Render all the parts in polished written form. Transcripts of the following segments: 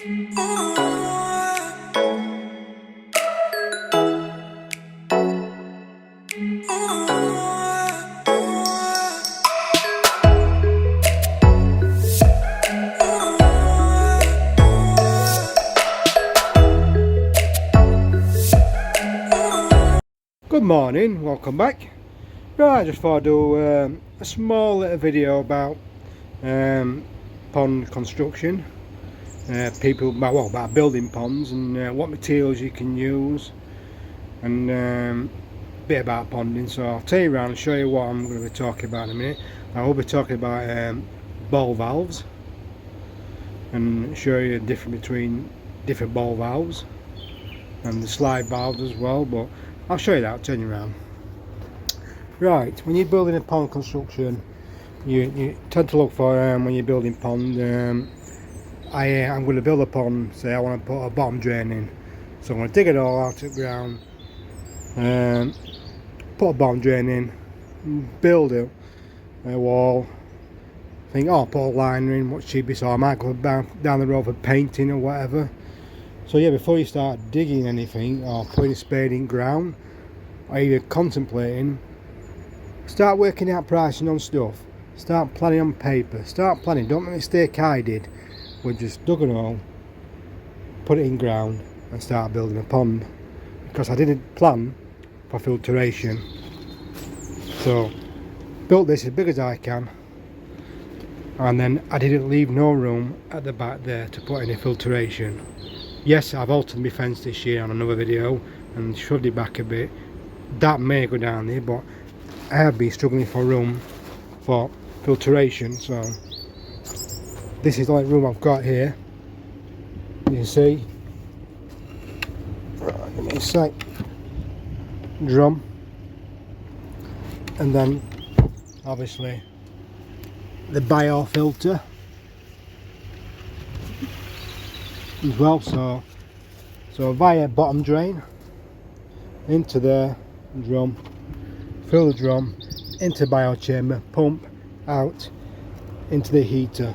Good morning, welcome back. Right, I just thought I'd do a small little video about pond construction, about building ponds and what materials you can use, and a bit about ponding. So I'll take you around and show you what I'm going to be talking about in a minute. I will be talking about ball valves and show you the difference between different ball valves and the slide valves as well, but I'll show you that. I'll turn you around. Right, when you're building a pond construction, you tend to look for when you're building pond. I'm going to build a pond. Say I want to put a bottom drain in, so I'm going to dig it all out of the ground, put a bottom drain in, build a wall. Think, oh, put a liner in, what's cheapest? So I might go down the road for painting or whatever. So yeah, before you start digging anything or putting a spade in ground, or even contemplating, start working out pricing on stuff. Start planning on paper. Start planning. Don't make the mistake I did. We just dug a hole, put it in ground, and start building a pond. Because I didn't plan for filtration. So built this as big as I can, and then I didn't leave no room at the back there to put any filtration. Yes, I've altered my fence this year on another video and shoved it back a bit. That may go down there, but I have been struggling for room for filtration. So this is the only room I've got here. You can see. Right, give me a sec. Drum, and then obviously the biofilter as well. So via bottom drain into the drum, fill the drum into biochamber, pump out into the heater.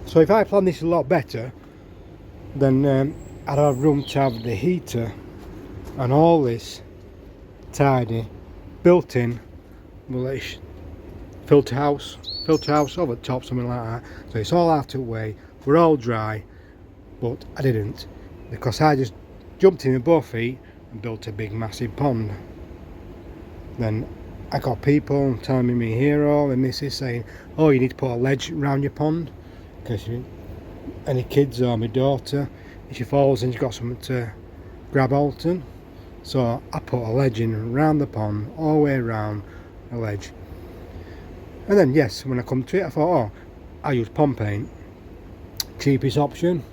So if I plan this a lot better, then I'd have room to have the heater and all this tidy, built in, filter house over the top, something like that. So it's all out of the way, we're all dry. But I didn't, because I just jumped in with both feet and built a big massive pond. Then I got people telling me my hero and missus saying, oh, you need to put a ledge around your pond, because any kids or my daughter, if she falls in, she's got something to grab hold of. So I put a ledge in around the pond, all the way around a ledge. And then yes, when I come to it, I thought, oh, I'll use pond paint, cheapest option.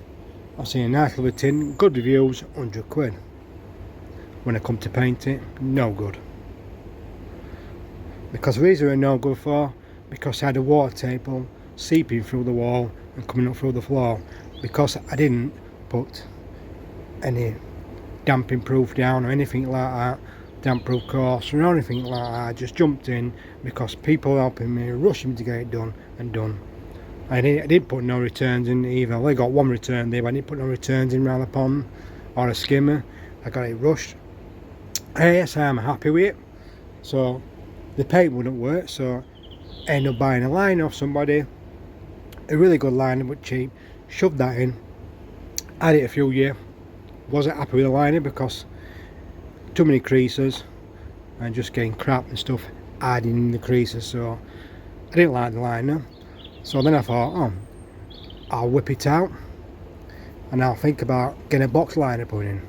I've seen a nice little tin, good reviews, 100 quid. When I come to paint it, no good. Because the reason they're no good for, because I had a water table seeping through the wall and coming up through the floor. Because I didn't put any damping proof down or anything like that, damp proof course or anything like that. I just jumped in because people were helping me, rushing me to get it done and done. I didn't put no returns in either. I got one return there, but I didn't put no returns in around the pond or a skimmer. I got it rushed. Yes, I am happy with it. So the paint wouldn't work, so I ended up buying a liner off somebody, a really good liner but cheap. Shoved that in, had it a few years. Wasn't happy with the liner because too many creases and just getting crap and stuff adding in the creases. So I didn't like the liner. So then I thought, oh, I'll whip it out and I'll think about getting a box liner put in.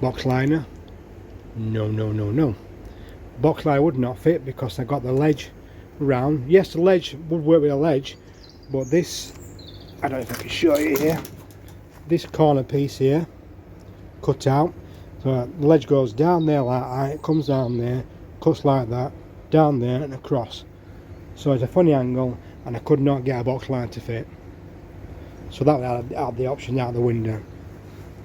Box liner? No. Box liner would not fit because I got the ledge round. Yes, the ledge would work with a ledge, but this, I don't know if I can show you here, this corner piece here, cut out. So the ledge goes down there like that, it comes down there, cuts like that, down there and across. So it's a funny angle, and I could not get a box line to fit. So that had the option out the window.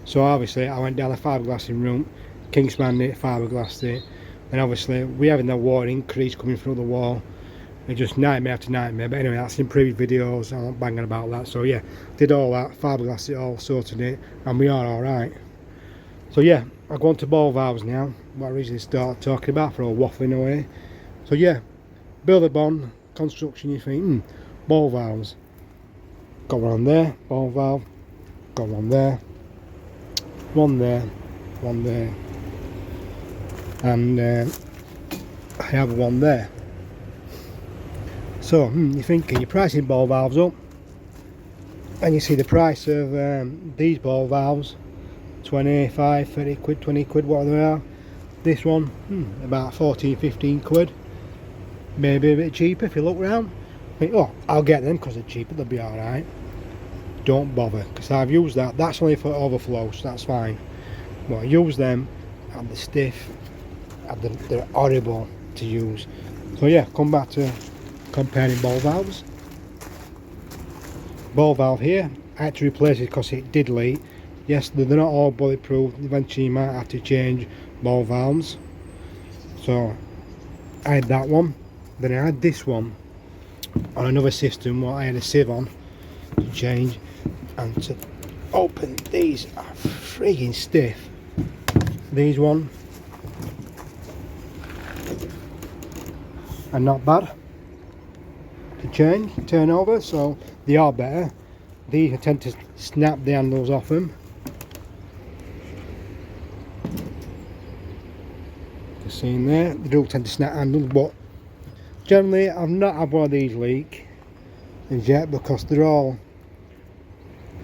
So obviously I went down the fiberglassing route, Kingspan it, fiberglassed it, and obviously we having the water increase coming through the wall, It's just nightmare after nightmare. But anyway, that's in previous videos. I'm not banging about that. So yeah, did all that, fiberglass it all, sorted it, and we are alright. So yeah, I'll go on to ball valves now. What I originally started talking about for all waffling away. So yeah, Billabong construction, you think, ball valves. Got one on there, ball valve. Got one there. One there. One there. And I have one there. So you're thinking you're pricing ball valves up, and you see the price of these ball valves, 25, 30 quid, 20 quid, whatever they are. This one, about 14, 15 quid. Maybe a bit cheaper if you look around. Think, oh, I'll get them because they're cheaper, they'll be alright. Don't bother, because I've used that. That's only for overflow, so that's fine. But I use them, and they're stiff, and they're horrible to use. So yeah, come back to comparing ball valves. Ball valve here, I had to replace it because it did leak. Yes, they're not all bulletproof. Eventually you might have to change ball valves. So I had that one. Then I had this one on another system what I had a sieve on to change, and to open these are freaking stiff. These one are not bad to change, turn over, so they are better. These I tend to snap the handles off them. You see in there, they do tend to snap handles, but generally I've not had one of these leak as yet because they're all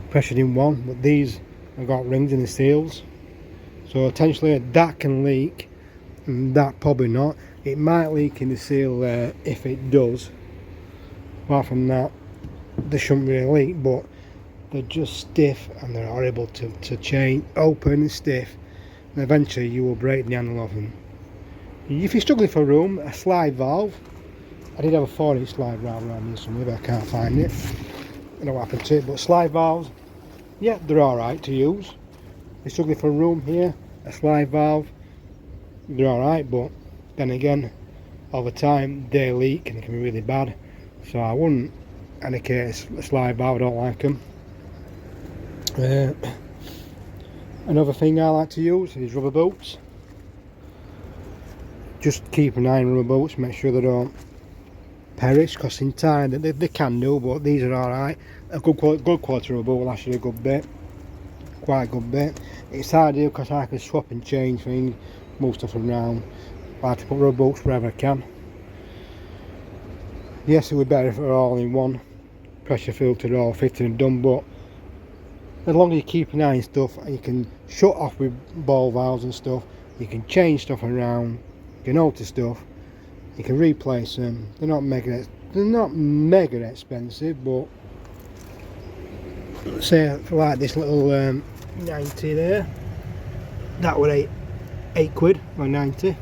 pressured in one, but these have got rings in the seals, so potentially that can leak, and that probably not. It might leak in the seal there if it does. Apart from that, they shouldn't really leak, but they're just stiff and they're horrible to change, open and stiff, and eventually you will break the handle of them. If you're struggling for room, a slide valve. I did have a 4-inch slide valve around here somewhere, but I can't find it. I don't know what happened to it, but slide valves, yeah, they're alright to use. If you're struggling for room here, a slide valve, they're alright, but then again, over time they leak and it can be really bad. So I wouldn't indicate a slide valve, I don't like them. Another thing I like to use is rubber boots. Just keep an eye on rubber boots, make sure they don't perish, because in time they can do, but these are alright. A good quality rubber boot will last you a good bit, quite a good bit. It's ideal because I can swap and change things, move stuff around. I like to put rubber boots wherever I can. Yes, it would be better if it were all in one, pressure filtered, all fitted and done, but as long as you keep an eye on stuff, and you can shut off with ball valves and stuff, you can change stuff around, you can alter stuff, you can replace them. They're not mega expensive, but say like this little 90 there, that would 8 quid or 90.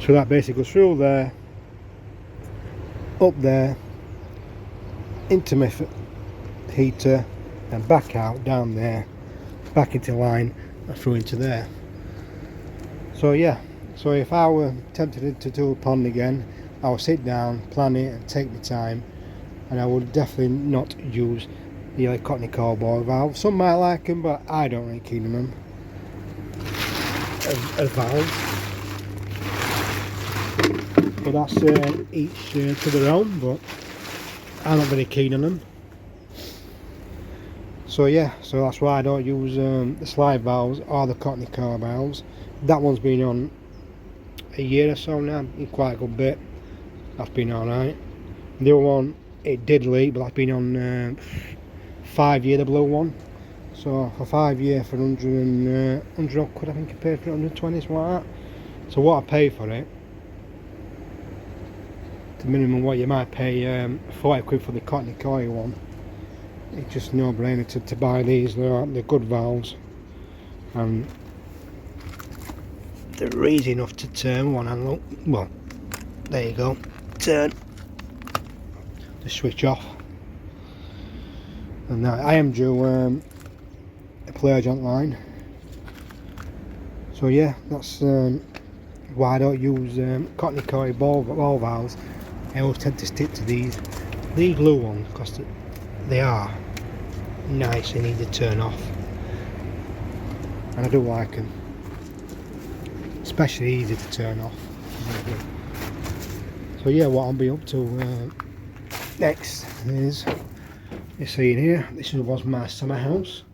So that basically goes through there, up there, into my heater, and back out, down there, back into line, and through into there. So yeah, so if I were tempted to do a pond again, I would sit down, plan it and take the time, and I would definitely not use the Cottney core ball valve. Some might like them, but I don't really keen on them as valves. But that's each to their own, but I'm not very keen on them. So yeah, so that's why I don't use the slide valves or the Cottney core valves. That one's been on a year or so now, quite a good bit. That's been alright. The other one, it did leak, but that's been on 5 year, the blue one. So for 5 years for 100 quid, I think I paid for it, 120, something like that. So what I pay for it, the minimum what you might pay 40 quid for the Cottney core one. It's just no brainer to buy these. They're good valves, and they're easy enough to turn. One and look, well, there you go, turn, the switch off. And now I am due a play agent line. So yeah, that's why I don't use cotton coil ball valves. I always tend to stick to these glue ones because they are nice and easy to turn off, and I do like them, especially easy to turn off. So yeah, what I'll be up to next is, you see in here, this was my summer house.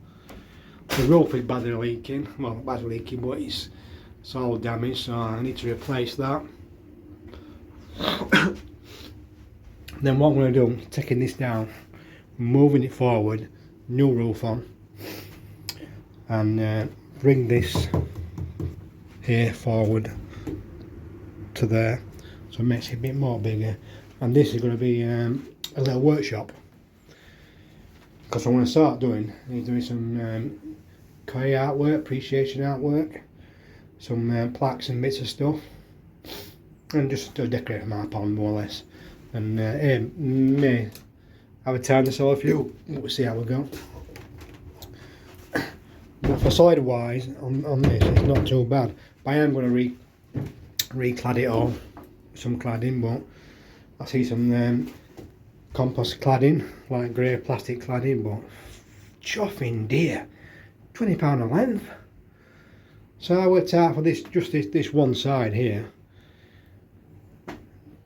The roof is badly leaking, well not badly leaking, but it's all damaged, so I need to replace that. Then what I'm going to do, taking this down, moving it forward, new roof on, and bring this here forward to there, so it makes it a bit more bigger. And this is going to be a little workshop, because I want to start doing some clay artwork, appreciation artwork, some plaques and bits of stuff, and just to decorate my pond more or less. And may have a time to sell a few. We'll see how we go. But for solid wise on this, it's not too bad. But I am going to reclad it all, some cladding, but I see some compost cladding, like grey plastic cladding, but chuffing dear, £20 a length. So I worked out for this, just this one side here,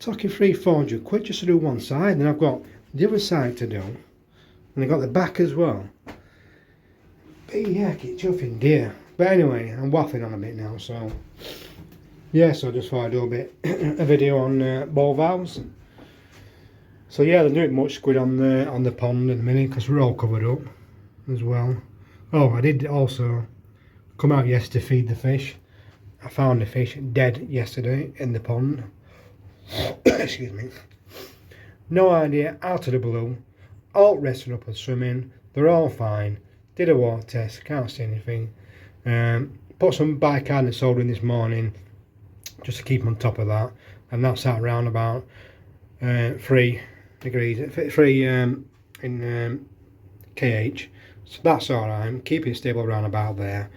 talking £300-400 just to do one side. Then I've got the other side to do, and I've got the back as well. But yeah, it's chuffing dear. But anyway, I'm waffling on a bit now, so yeah, so I just thought I'd do a video on ball valves. So yeah, there's not much squid on the pond at the minute because we're all covered up as well. Oh, I did also come out yesterday to feed the fish. I found the fish dead yesterday in the pond. Excuse me. No idea, out of the blue. All rested up and swimming. They're all fine. Did a water test, can't see anything. Put some bicarbonate soda in this morning just to keep on top of that, and that's at around about 3 degrees, 3 in kH. So that's alright. Keeping it stable around about there.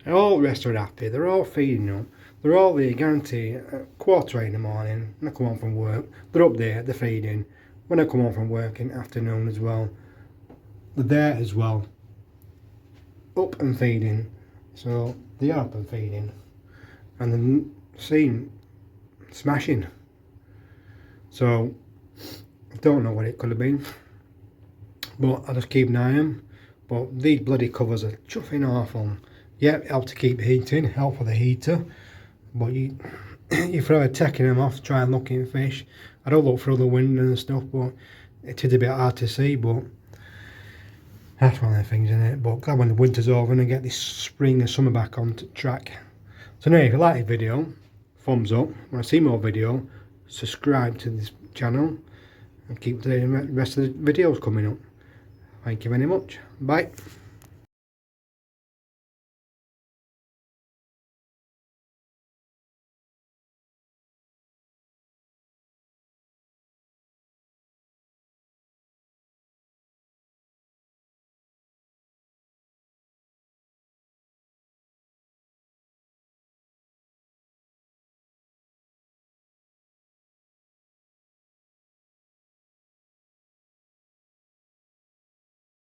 All the rest are happy. They're all feeding up. They're all there, guarantee, 8:15 in the morning when I come home from work. They're up there, they're feeding. When I come home from work in the afternoon as well, they're there as well. Up and feeding. So they are up and feeding. And then seeing smashing. So I don't know what it could have been, but I just keep an eye on them. But these bloody covers are chuffing awful. Yeah, help to keep heating, help for the heater. But if I were taking them off, try and look in fish. I don't look through the window and stuff, but it is a bit hard to see. But that's one of the things, isn't it? But glad when the winter's over and I get this spring and summer back on track. So anyway, if you like this video, thumbs up. Want to see more video, subscribe to this channel and keep the rest of the videos coming up. Thank you very much. Bye.